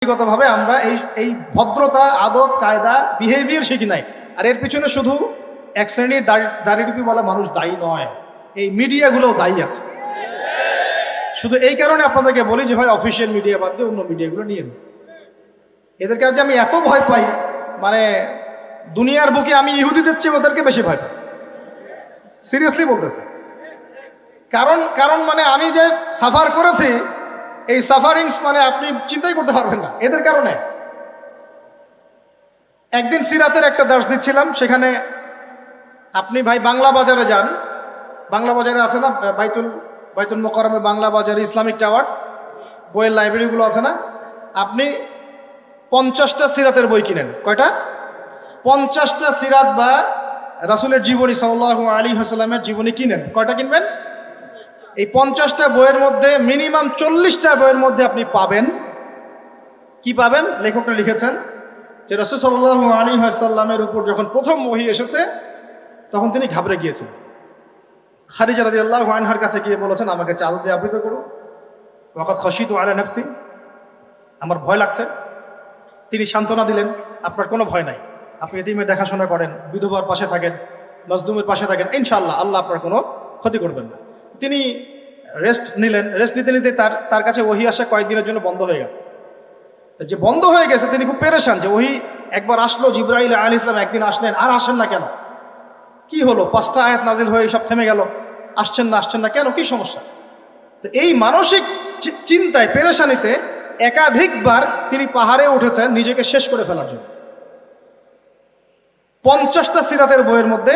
ব্যক্তিগতভাবে আমরা এই ভদ্রতা, আদব, কায়দা, বিহেভিয়ার শিখি নাই। আর এর পিছনে শুধু এক শ্রেণীর দাড়ি টুপি বলা মানুষ দায়ী নয়, এই মিডিয়াগুলোও দায়ী আছে। শুধু এই কারণে আপনাদেরকে বলি যে ভাই অফিসিয়াল মিডিয়া বাদ দিয়ে অন্য মিডিয়াগুলো নিয়ে নিন। এদেরকে যে আমি এত ভয় পাই, মানে দুনিয়ার বুকে আমি ইহুদিদের চেয়ে ওদেরকে বেশি ভয় পাই, সিরিয়াসলি বলতেছে। কারণ মানে আমি যে সাফার করেছি, এই সাফারিংস মানে আপনি চিন্তাই করতে পারবেন না এদের কারণে। একদিন সিরাতের একটা দার্স দিচ্ছিলাম, সেখানে আপনি ভাই বাংলা বাজারে যান, বাংলা বাজারে আছে না বাইতুল মোকাররমে বাংলা বাজার, ইসলামিক টাওয়ার, বইয়ের লাইব্রেরিগুলো আছে না, আপনি 50টা সিরাতের বই কিনেন। কয়টা? 50টা সিরাত বা রাসূলের জীবনী সাল্লাল্লাহু আলাইহি ওয়াসাল্লামের জীবনী কিনেন। কয়টা কিনবেন? এই 50টা বইয়ের মধ্যে মিনিমাম 40টা বইয়ের মধ্যে আপনি পাবেন কি পাবেন? লেখকরা লিখেছেন যে রাসূল সাল্লাল্লাহু আলাইহি ওয়াসাল্লামের উপর যখন প্রথম ওহী এসেছে তখন তিনি ঘাবড়ে গিয়েছেন। খাদিজা রাদিয়াল্লাহু আনহার কাছে গিয়ে বলেছেন, আমাকে চাদর দিয়ে আবৃত করুন, ওয়াকাদ খাশিতু আলা নাফসি, আমার ভয় লাগছে। তিনি সান্ত্বনা দিলেন, আপনার কোনো ভয় নাই, আপনি এতিমের দেখাশোনা করেন, বিধবার পাশে থাকেন, মাজলুমের পাশে থাকেন, ইনশাআল্লাহ আল্লাহ আপনার কোনো ক্ষতি করবেন না। তিনি রেস্ট নিলেন। রেস্ট নিতে নিতে তার কাছে ওহী আসা কয়েকদিনের জন্য বন্ধ হয়ে গেল। যে বন্ধ হয়ে গেছে তিনি খুব পেরেশান যে ওহী একবার আসলো, জিবরাইল আলাইহিস সালাম একদিন আসলেন, আর আসেন না কেন, কি হলো? 5টা আয়াত নাজিল হয়ে সব থেমে গেল, আসছেন না কেন, কি সমস্যা? তো এই মানসিক চিন্তায়, পেরেশানিতে একাধিকবার তিনি পাহাড়ে উঠেছেন নিজেকে শেষ করে ফেলার জন্য। 50টা সিরাতের বইয়ের মধ্যে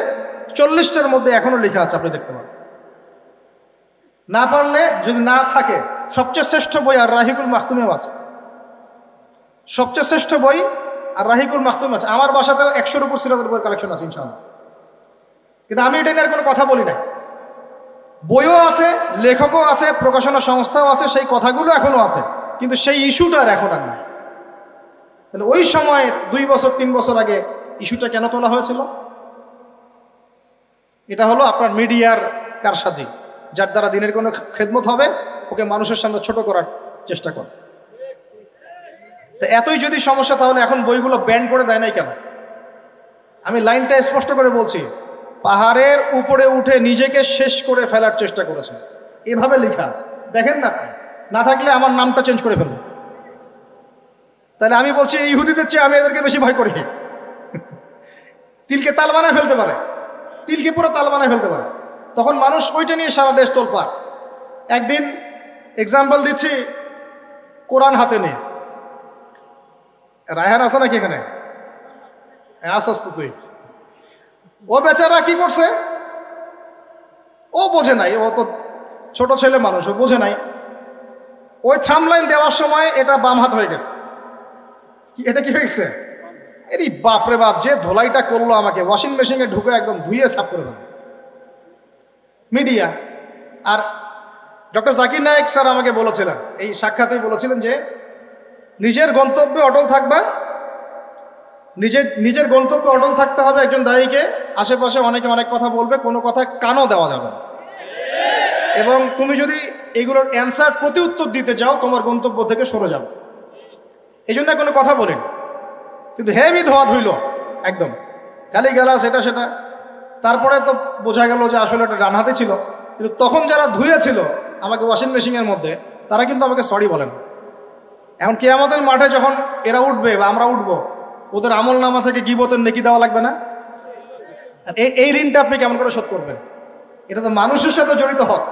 40টার মধ্যে এখনো লেখা আছে, আপনি দেখতে পাবেন। না পারলে, যদি না থাকে, সবচেয়ে শ্রেষ্ঠ বই আর রাহিকুল মাখতুমেও আছে, সবচেয়ে শ্রেষ্ঠ বই আর রাহিকুল মাখতুম আছে। আমার বাসাতেও 100-এর উপর সিরাতের বইয়ের কালেকশন আছে ইনশাআল্লাহ। কিন্তু আমি এটা নিয়ে আর কোনো কথা বলি না। বইও আছে, লেখকও আছে, প্রকাশনা সংস্থাও আছে, সেই কথাগুলো এখনো আছে, কিন্তু সেই ইস্যুটা আর এখন আর নাই। তাহলে ওই সময় 2 বছর 3 বছর আগে ইস্যুটা কেন তোলা হয়েছিল? এটা হলো আপনার মিডিয়ার কারসাজি, যার দ্বারা দিনের কোনো খেদমত হবে ওকে মানুষের সামনে ছোট করার চেষ্টা করে। তো এতই যদি সমস্যা, তাহলে এখন বইগুলো ব্যান করে দেয় নাই কেন? আমি লাইনটা স্পষ্ট করে বলছি, পাহাড়ের উপরে উঠে নিজেকে শেষ করে ফেলার চেষ্টা করেছেন, এভাবে লেখা আছে, দেখেন না আপনি। না থাকলে আমার নামটা চেঞ্জ করে ফেলবো। তাহলে আমি বলছি এই ইহুদিদের চেয়ে আমি এদেরকে বেশি ভয় করি। তিলকে তাল বানায় ফেলতে পারে, তিলকে পুরো তাল বানায় ফেলতে পারে। তখন মানুষ ওইটা নিয়ে সারা দেশ তোলপাড়। একদিন এক্সাম্পল দিচ্ছি, কোরআন হাতে নিয়ে রায়হান আছে নাকি এখানে? আসস তো তুই। ও বেচারা কি করছে, ও বোঝে নাই, ও তো ছোট ছেলে মানুষ, ও বোঝে নাই। ওই থামলাইন দেওয়ার সময় এটা বাম হাত হয়ে গেছে। এটা কি হয়ে গেছে? এরই বাপরে বাপ, যে ধোলাইটা করলো আমাকে, ওয়াশিং মেশিনে ঢুকে একদম ধুইয়ে সাফ করে দেবে মিডিয়া। আর ডক্টর জাকির নায়েক স্যার আমাকে বলেছিলেন, এই সাক্ষাতেই বলেছিলেন যে নিজের গন্তব্যে অটল থাকবা, নিজের গন্তব্যে অটল থাকতে হবে একজন দায়ীকে। আশেপাশে অনেকে অনেক কথা বলবে, কোনো কথা কানও দেওয়া যাবে না। এবং তুমি যদি এগুলোর অ্যান্সার, প্রতি উত্তর দিতে যাও, তোমার গন্তব্য থেকে সরে যাবে। এই জন্য কোনো কথা বলেন, কিন্তু হেভি ধোয়া ধুইল একদম, গালি গালাস এটা সেটা। তারপরে তো বোঝা গেল যে আসলে এটা ডান হাতে ছিল, কিন্তু তখন যারা ধুয়েছিল আমাকে ওয়াশিং মেশিনের মধ্যে, তারা কিন্তু আমাকে সরি বলেন। এখন কিয়ামতের মাঠে যখন এরা উঠবে বা আমরা উঠবো, ওদের আমল নামা থেকে গীবতের নেকি দেওয়া লাগবে না? এই ঋণটা আপনি কেমন করে শোধ করবেন? এটা তো মানুষের সাথে জড়িত হক।